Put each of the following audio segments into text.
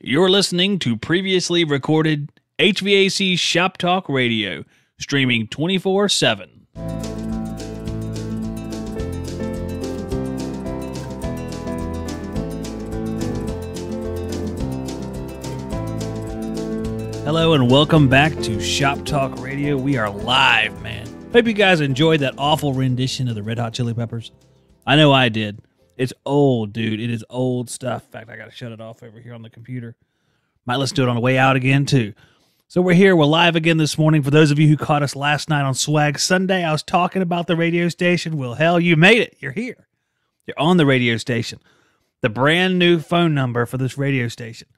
You're listening to previously recorded HVAC Shop Talk Radio, streaming 24/7. Hello and welcome back to Shop Talk Radio. We are live, man. Hope you guys enjoyed that awful rendition of the Red Hot Chili Peppers. I know I did. It's old, dude. It is old stuff. In fact, I got to shut it off over here on the computer. Might listen to it on the way out again, too. So we're here. We're live again this morning. For those of you who caught us last night on Swag Sunday, I was talking about the radio station. Well, hell, you made it. You're here. You're on the radio station. The brand new phone number for this radio station.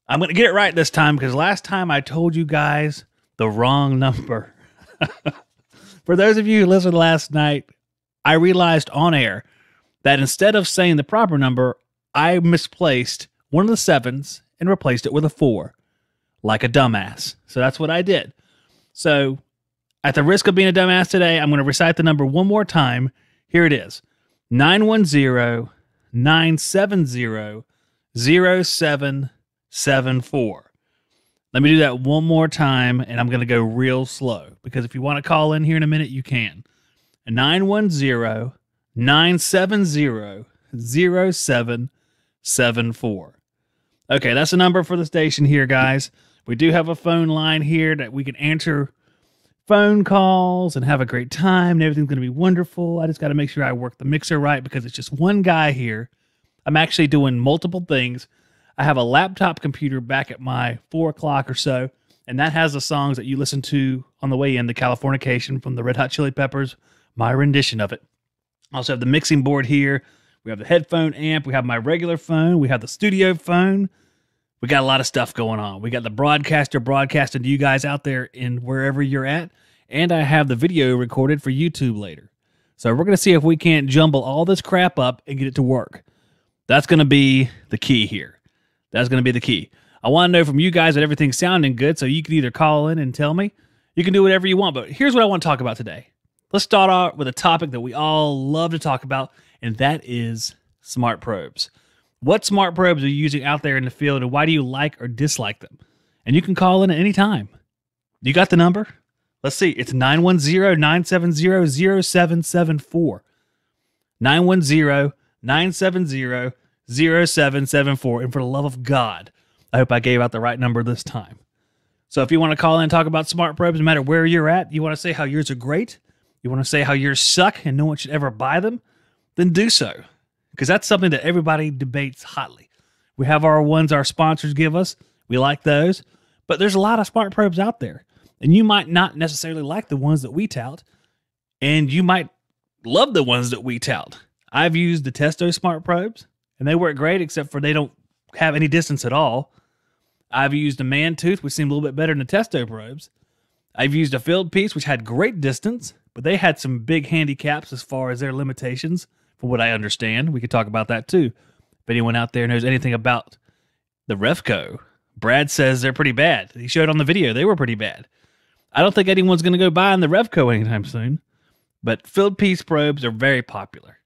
I'm going to get it right this time because last time I told you guys the wrong number. For those of you who listened last night, I realized on air that instead of saying the proper number, I misplaced one of the 7s and replaced it with a 4, like a dumbass. So that's what I did. So at the risk of being a dumbass today, I'm going to recite the number one more time. Here it is. 910-970-0774. Let me do that one more time, and I'm going to go real slow, because if you want to call in here in a minute, you can. 910-970-0774. Okay, that's the number for the station here, guys. We do have a phone line here that we can answer phone calls and have a great time, and everything's going to be wonderful. I just got to make sure I work the mixer right, because it's just one guy here. I'm actually doing multiple things. I have a laptop computer back at my 4 o'clock or so, and that has the songs that you listen to on the way in, the Californication from the Red Hot Chili Peppers, my rendition of it. I also have the mixing board here. We have the headphone amp. We have my regular phone. We have the studio phone. We got a lot of stuff going on. We got the broadcaster broadcasting to you guys out there in wherever you're at, and I have the video recorded for YouTube later. So we're going to see if we can't jumble all this crap up and get it to work. That's going to be the key here. That's going to be the key. I want to know from you guys that everything's sounding good, so you can either call in and tell me. You can do whatever you want, but here's what I want to talk about today. Let's start out with a topic that we all love to talk about, and that is smart probes. What smart probes are you using out there in the field, and why do you like or dislike them? And you can call in at any time. You got the number? Let's see. It's 910-970-0774. 910-970-0774. And for the love of God, I hope I gave out the right number this time. So if you want to call in and talk about smart probes, no matter where you're at, you want to say how yours are great, you want to say how yours suck and no one should ever buy them, then do so. Because that's something that everybody debates hotly. We have our ones our sponsors give us. We like those. But there's a lot of smart probes out there. And you might not necessarily like the ones that we tout. And you might love the ones that we tout. I've used the Testo Smart Probes, and they work great, except for they don't have any distance at all. I've used a Man Tooth, which seemed a little bit better than the Testo probes. I've used a Fieldpiece, which had great distance, but they had some big handicaps as far as their limitations, from what I understand. We could talk about that too. If anyone out there knows anything about the Refco, Brad says they're pretty bad. He showed on the video they were pretty bad. I don't think anyone's going to go buying the Refco anytime soon, but Fieldpiece probes are very popular.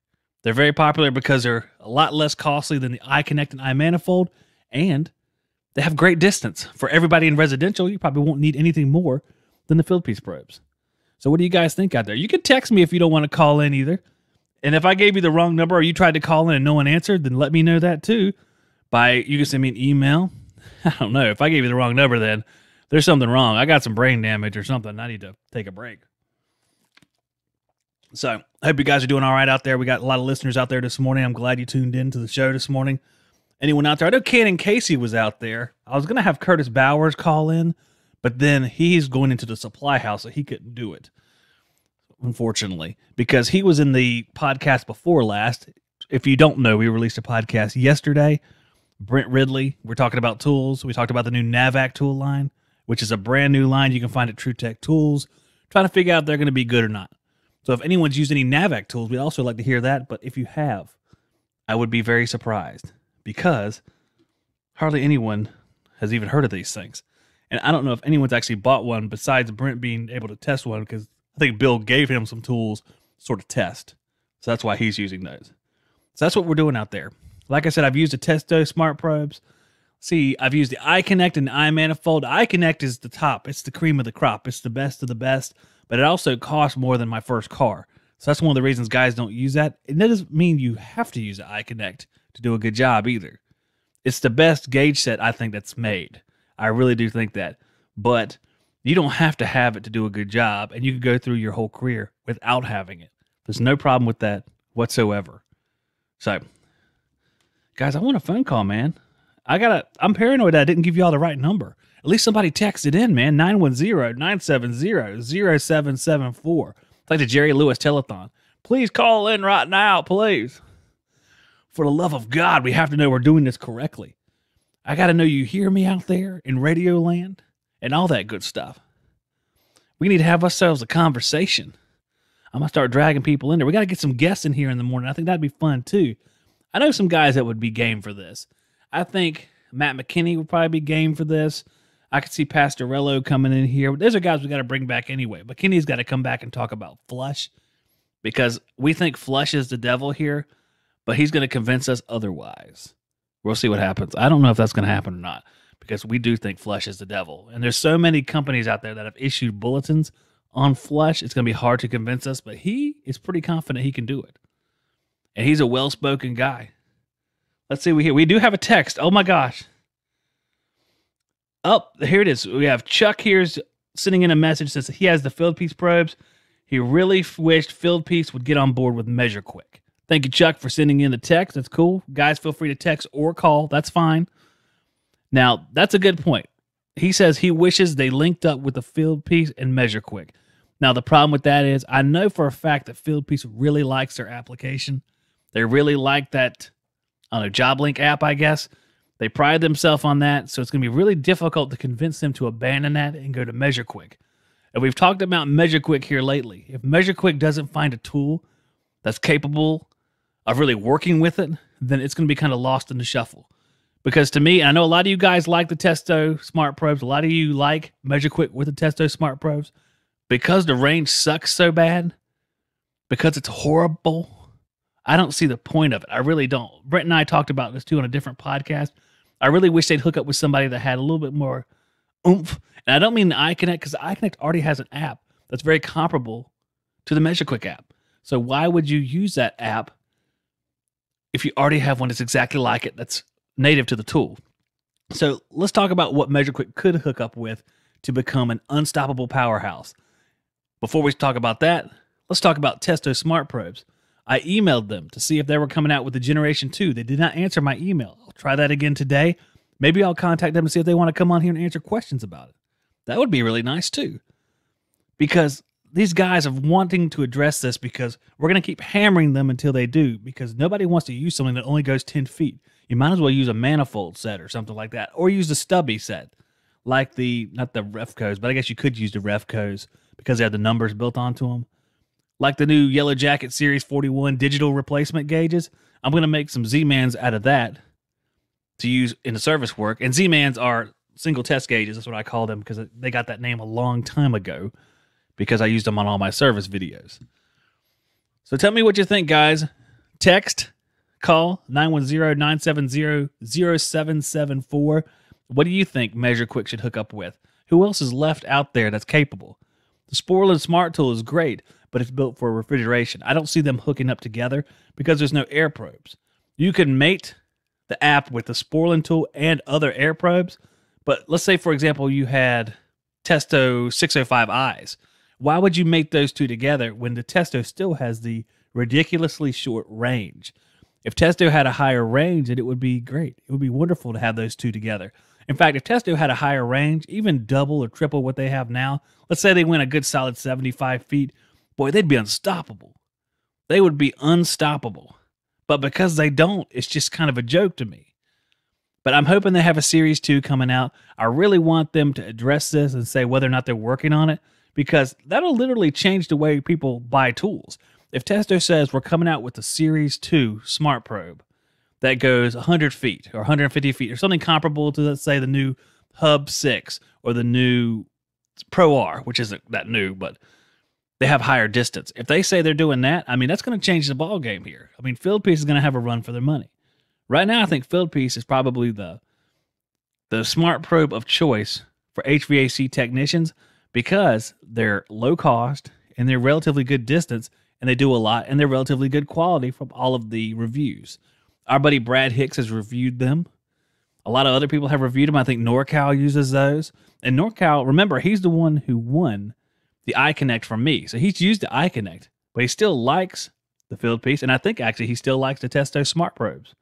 They're very popular because they're a lot less costly than the iConnect and iManifold, and they have great distance. For everybody in residential, you probably won't need anything more than the Fieldpiece probes. So what do you guys think out there? You can text me if you don't want to call in either. And if I gave you the wrong number or you tried to call in and no one answered, then let me know that too. You can send me an email. I don't know. If I gave you the wrong number, then there's something wrong. I got some brain damage or something. I need to take a break. So I hope you guys are doing all right out there. We got a lot of listeners out there this morning. I'm glad you tuned in to the show this morning. Anyone out there? I know Cannon Casey was out there. I was going to have Curtis Bowers call in, but then he's going into the supply house, so he couldn't do it, unfortunately, because he was in the podcast before last. If you don't know, we released a podcast yesterday. Brent Ridley, we're talking about tools. We talked about the new NAVAC tool line, which is a brand new line you can find at True Tech Tools. Trying to figure out if they're going to be good or not. So if anyone's used any NAVAC tools, we'd also like to hear that. But if you have, I would be very surprised, because hardly anyone has even heard of these things. And I don't know if anyone's actually bought one besides Brent being able to test one, because I think Bill gave him some tools to sort of test. So that's why he's using those. So that's what we're doing out there. Like I said, I've used the Testo Smart Probes. See, I've used the iConnect and the iManifold. iConnect is the top. It's the cream of the crop. It's the best of the best, but it also costs more than my first car. So that's one of the reasons guys don't use that. And that doesn't mean you have to use the iConnect to do a good job either. It's the best gauge set I think that's made. I really do think that. But you don't have to have it to do a good job, and you can go through your whole career without having it. There's no problem with that whatsoever. So, guys, I want a phone call, man. I'm paranoid that I didn't give you all the right number. At least somebody texted in, man. 910-970-0774. It's like the Jerry Lewis telethon. Please call in right now, please. For the love of God, we have to know we're doing this correctly. I got to know you hear me out there in Radio Land and all that good stuff. We need to have ourselves a conversation. I'm going to start dragging people in there. We got to get some guests in here in the morning. I think that'd be fun, too. I know some guys that would be game for this. I think Matt McKinney would probably be game for this. I could see Pastorello coming in here. Those are guys we got to bring back anyway. McKinney's got to come back and talk about flush because we think flush is the devil here, but he's going to convince us otherwise. We'll see what happens. I don't know if that's going to happen or not because we do think flush is the devil. And there's so many companies out there that have issued bulletins on flush. It's going to be hard to convince us, but he is pretty confident he can do it. And he's a well-spoken guy. Let's see. We do have a text. Oh, my gosh. Oh, here it is. We have Chuck here's sending in a message that says he has the Fieldpiece probes. He really wished Fieldpiece would get on board with Measure Quick. Thank you, Chuck, for sending in the text. That's cool. Guys, feel free to text or call. That's fine. Now, that's a good point. He says he wishes they linked up with the Fieldpiece and Measure Quick. Now, the problem with that is I know for a fact that Fieldpiece really likes their application. They really like that JobLink app, I guess. They pride themselves on that, so it's going to be really difficult to convince them to abandon that and go to Measure Quick. And we've talked about Measure Quick here lately. If Measure Quick doesn't find a tool that's capable of really working with it, then it's going to be kind of lost in the shuffle. Because to me, I know a lot of you guys like the Testo Smart Probes. A lot of you like Measure Quick with the Testo Smart Probes. Because the range sucks so bad, because it's horrible, I don't see the point of it. I really don't. Brent and I talked about this too on a different podcast. I really wish they'd hook up with somebody that had a little bit more oomph. And I don't mean the iConnect, because the iConnect already has an app that's very comparable to the Measure Quick app. So why would you use that app if you already have one that's exactly like it, that's native to the tool? So let's talk about what Measure Quick could hook up with to become an unstoppable powerhouse. Before we talk about that, let's talk about Testo Smart Probes. I emailed them to see if they were coming out with the Generation 2. They did not answer my email. I'll try that again today. Maybe I'll contact them and see if they want to come on here and answer questions about it. That would be really nice too. Because these guys are wanting to address this because we're going to keep hammering them until they do, because nobody wants to use something that only goes 10 feet. You might as well use a manifold set or something like that, or use the stubby set, like not the Refcos, but I guess you could use the Refcos because they have the numbers built onto them. Like the new Yellow Jacket Series 41 digital replacement gauges. I'm going to make some Z-Mans out of that to use in the service work. And Z-Mans are single test gauges. That's what I call them, because they got that name a long time ago because I used them on all my service videos. So tell me what you think, guys. Text, call 910-970-0774. What do you think Measure Quick should hook up with? Who else is left out there that's capable? The Sporlan Smart Tool is great, but it's built for refrigeration. I don't see them hooking up together because there's no air probes. You can mate the app with the Sporlan tool and other air probes, but let's say, for example, you had Testo 605Is. Why would you mate those two together when the Testo still has the ridiculously short range? If Testo had a higher range, then it would be great. It would be wonderful to have those two together. In fact, if Testo had a higher range, even double or triple what they have now, let's say they went a good solid 75 feet, boy, they'd be unstoppable. They would be unstoppable. But because they don't, it's just kind of a joke to me. But I'm hoping they have a Series 2 coming out. I really want them to address this and say whether or not they're working on it, because that'll literally change the way people buy tools. If Testo says we're coming out with the Series 2 Smart Probe that goes 100 feet or 150 feet or something comparable to, let's say, the new Hub 6 or the new Pro R, which isn't that new, but they have higher distance. If they say they're doing that, I mean, that's going to change the ball game here. I mean, Fieldpiece is going to have a run for their money. Right now, I think Fieldpiece is probably the the smart probe of choice for HVAC technicians because they're low cost and they're relatively good distance and they do a lot and they're relatively good quality from all of the reviews. Our buddy Brad Hicks has reviewed them. A lot of other people have reviewed them. I think NorCal uses those. And NorCal, remember, he's the one who won the iConnect from me. So he's used the iConnect, but he still likes the Fieldpiece. And I think actually he still likes the Testo Smart Probes.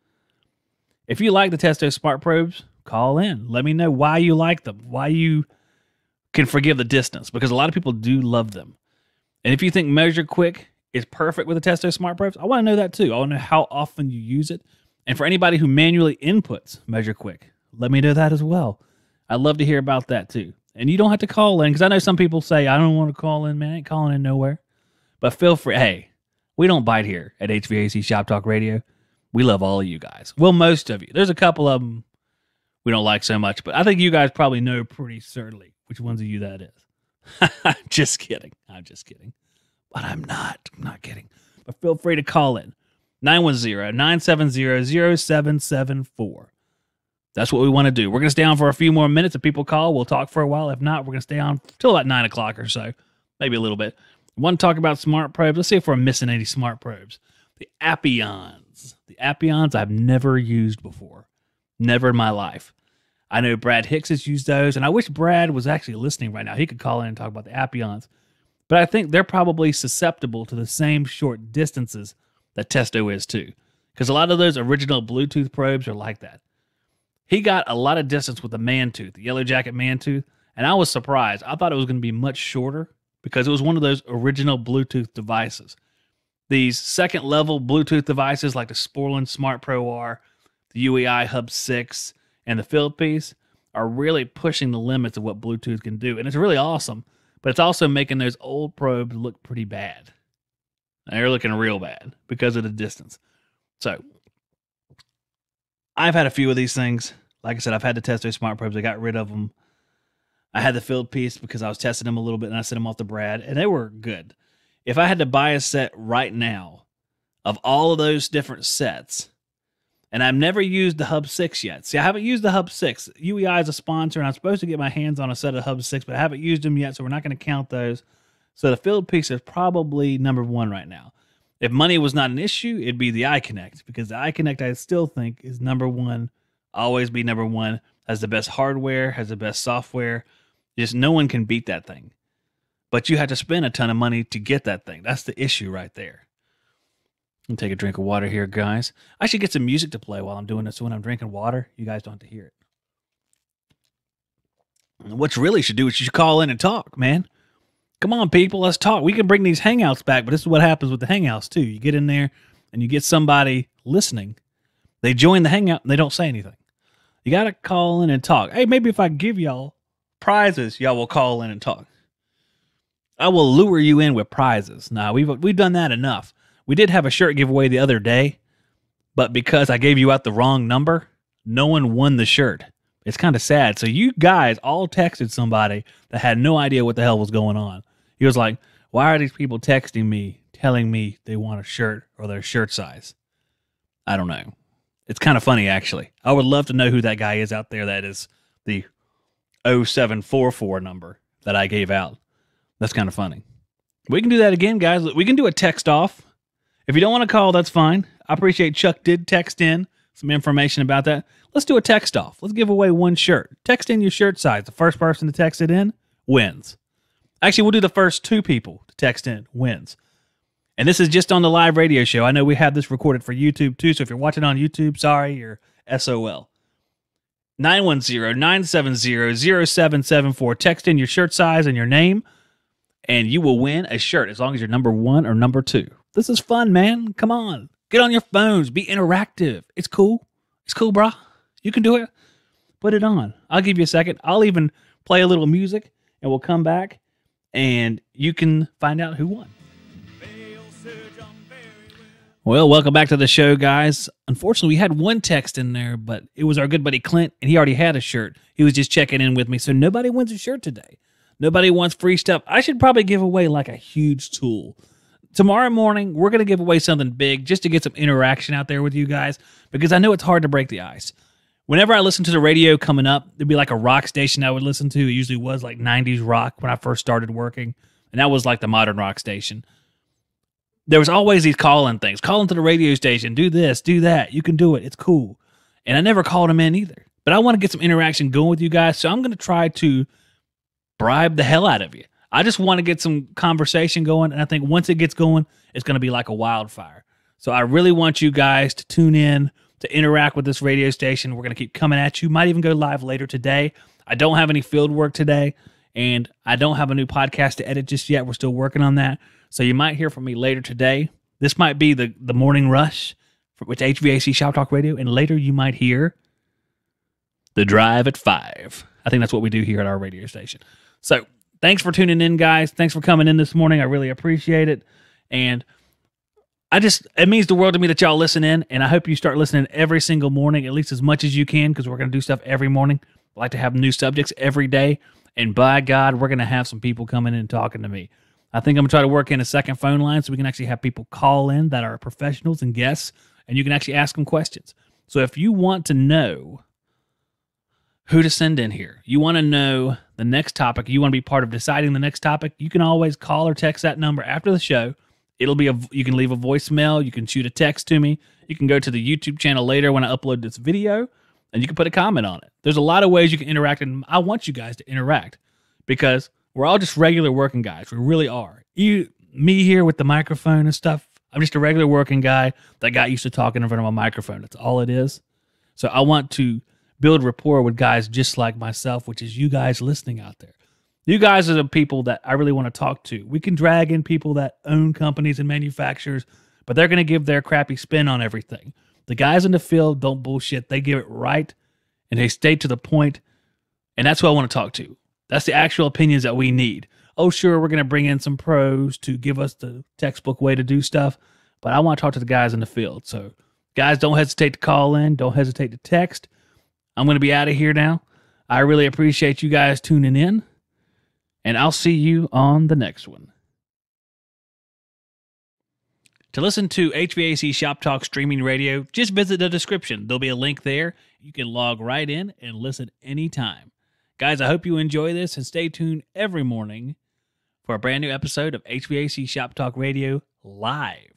If you like the Testo Smart Probes, call in. Let me know why you like them, why you can forgive the distance, because a lot of people do love them. And if you think Measure Quick is perfect with the Testo Smart Probes, I want to know that too. I want to know how often you use it. And for anybody who manually inputs Measure Quick, let me know that as well. I'd love to hear about that too. And you don't have to call in, because I know some people say, I don't want to call in, man. I ain't calling in nowhere. But feel free. Hey, we don't bite here at HVAC Shop Talk Radio. We love all of you guys. Well, most of you. There's a couple of them we don't like so much, but I think you guys probably know pretty certainly which ones of you that is. Just kidding. I'm just kidding. But I'm not. I'm not kidding. But feel free to call in. 910-970-0774. That's what we want to do. We're going to stay on for a few more minutes. If people call, we'll talk for a while. If not, we're going to stay on till about 9 o'clock or so. Maybe a little bit. We want to talk about smart probes. Let's see if we're missing any smart probes. The Appions. The Appions I've never used before. Never in my life. I know Brad Hicks has used those, and I wish Brad was actually listening right now. He could call in and talk about the Appions. But I think they're probably susceptible to the same short distances that Testo is too. Because a lot of those original Bluetooth probes are like that. He got a lot of distance with the Mantooth, the Yellow Jacket Mantooth, and I was surprised. I thought it was going to be much shorter because it was one of those original Bluetooth devices. These second-level Bluetooth devices like the Sporlan Smart Pro R, the UEI Hub 6, and the Fieldpiece are really pushing the limits of what Bluetooth can do, and it's really awesome, but it's also making those old probes look pretty bad. They're looking real bad because of the distance. So I've had a few of these things. Like I said, I've had the Testo Smart Probes. I got rid of them. I had the Fieldpiece because I was testing them a little bit, and I sent them off to Brad, and they were good. If I had to buy a set right now of all of those different sets, and I've never used the Hub 6 yet. See, I haven't used the Hub 6. UEI is a sponsor, and I'm supposed to get my hands on a set of Hub 6, but I haven't used them yet, so we're not going to count those. So the Fieldpiece is probably number one right now. If money was not an issue, it'd be the iConnect, because the iConnect I still think is number one, always be number one, has the best hardware, has the best software. Just no one can beat that thing. But you have to spend a ton of money to get that thing. That's the issue right there. I'm take a drink of water here, guys. I should get some music to play while I'm doing this. So when I'm drinking water, you guys don't have to hear it. And what you really should do is you should call in and talk, man. Come on, people, let's talk. We can bring these Hangouts back, but this is what happens with the Hangouts, too. You get in there, and you get somebody listening. They join the Hangout, and they don't say anything. You got to call in and talk. Hey, maybe if I give y'all prizes, y'all will call in and talk. I will lure you in with prizes. Now, we've done that enough. We did have a shirt giveaway the other day, but because I gave you out the wrong number, no one won the shirt. It's kind of sad. So you guys all texted somebody that had no idea what the hell was going on. He was like, why are these people texting me, telling me they want a shirt or their shirt size? I don't know. It's kind of funny, actually. I would love to know who that guy is out there that is the 0744 number that I gave out. That's kind of funny. We can do that again, guys. We can do a text off. If you don't want to call, that's fine. I appreciate Chuck did text in some information about that. Let's do a text off. Let's give away one shirt. Text in your shirt size. The first person to text it in wins. Actually, we'll do the first two people to text in wins. And this is just on the live radio show. I know we have this recorded for YouTube too, so if you're watching on YouTube, sorry, you're SOL. 910-970-0774. Text in your shirt size and your name, and you will win a shirt as long as you're number one or number two. This is fun, man. Come on. Get on your phones. Be interactive. It's cool. It's cool, brah. You can do it. Put it on. I'll give you a second. I'll even play a little music, and we'll come back, and you can find out who won. Well, welcome back to the show, guys. Unfortunately, we had one text in there, but it was our good buddy Clint, and he already had a shirt. He was just checking in with me, so nobody wins a shirt today. Nobody wants free stuff. I should probably give away like a huge tool. Tomorrow morning, we're going to give away something big just to get some interaction out there with you guys, because I know it's hard to break the ice. whenever I listen to the radio coming up, there'd be like a rock station I would listen to. It usually was like 90s rock when I first started working. And that was like the modern rock station. There was always these call-in things. Call into the radio station. Do this, do that. You can do it. It's cool. And I never called them in either. But I want to get some interaction going with you guys. So I'm going to try to bribe the hell out of you. I just want to get some conversation going. And I think once it gets going, it's going to be like a wildfire. So I really want you guys to tune in, to interact with this radio station. We're going to keep coming at you. Might even go live later today. I don't have any field work today. And I don't have a new podcast to edit just yet. We're still working on that. So you might hear from me later today. This might be the morning rush with HVAC Shop Talk Radio. And later you might hear the drive at 5. I think that's what we do here at our radio station. So thanks for tuning in, guys. Thanks for coming in this morning. I really appreciate it. And it means the world to me that y'all listen in. And I hope you start listening every single morning, at least as much as you can, because we're going to do stuff every morning. I like to have new subjects every day. And by God, we're going to have some people coming in and talking to me. I think I'm going to try to work in a second phone line so we can actually have people call in that are professionals and guests, and you can actually ask them questions. So if you want to know who to send in here, you want to know the next topic, you want to be part of deciding the next topic, you can always call or text that number after the show. You can leave a voicemail, you can shoot a text to me, you can go to the YouTube channel later when I upload this video, and you can put a comment on it. There's a lot of ways you can interact, and I want you guys to interact because we're all just regular working guys. We really are. Me here with the microphone and stuff, I'm just a regular working guy that got used to talking in front of a microphone. That's all it is. So I want to build rapport with guys just like myself, which is you guys listening out there. You guys are the people that I really want to talk to. We can drag in people that own companies and manufacturers, but they're going to give their crappy spin on everything. The guys in the field don't bullshit. They give it right, and they stay to the point, and that's who I want to talk to. That's the actual opinions that we need. Oh, sure, we're going to bring in some pros to give us the textbook way to do stuff, but I want to talk to the guys in the field. So, guys, don't hesitate to call in. Don't hesitate to text. I'm going to be out of here now. I really appreciate you guys tuning in, and I'll see you on the next one. To listen to HVAC Shop Talk streaming radio, just visit the description. There'll be a link there. You can log right in and listen anytime. Guys, I hope you enjoy this and stay tuned every morning for a brand new episode of HVAC Shop Talk Radio live.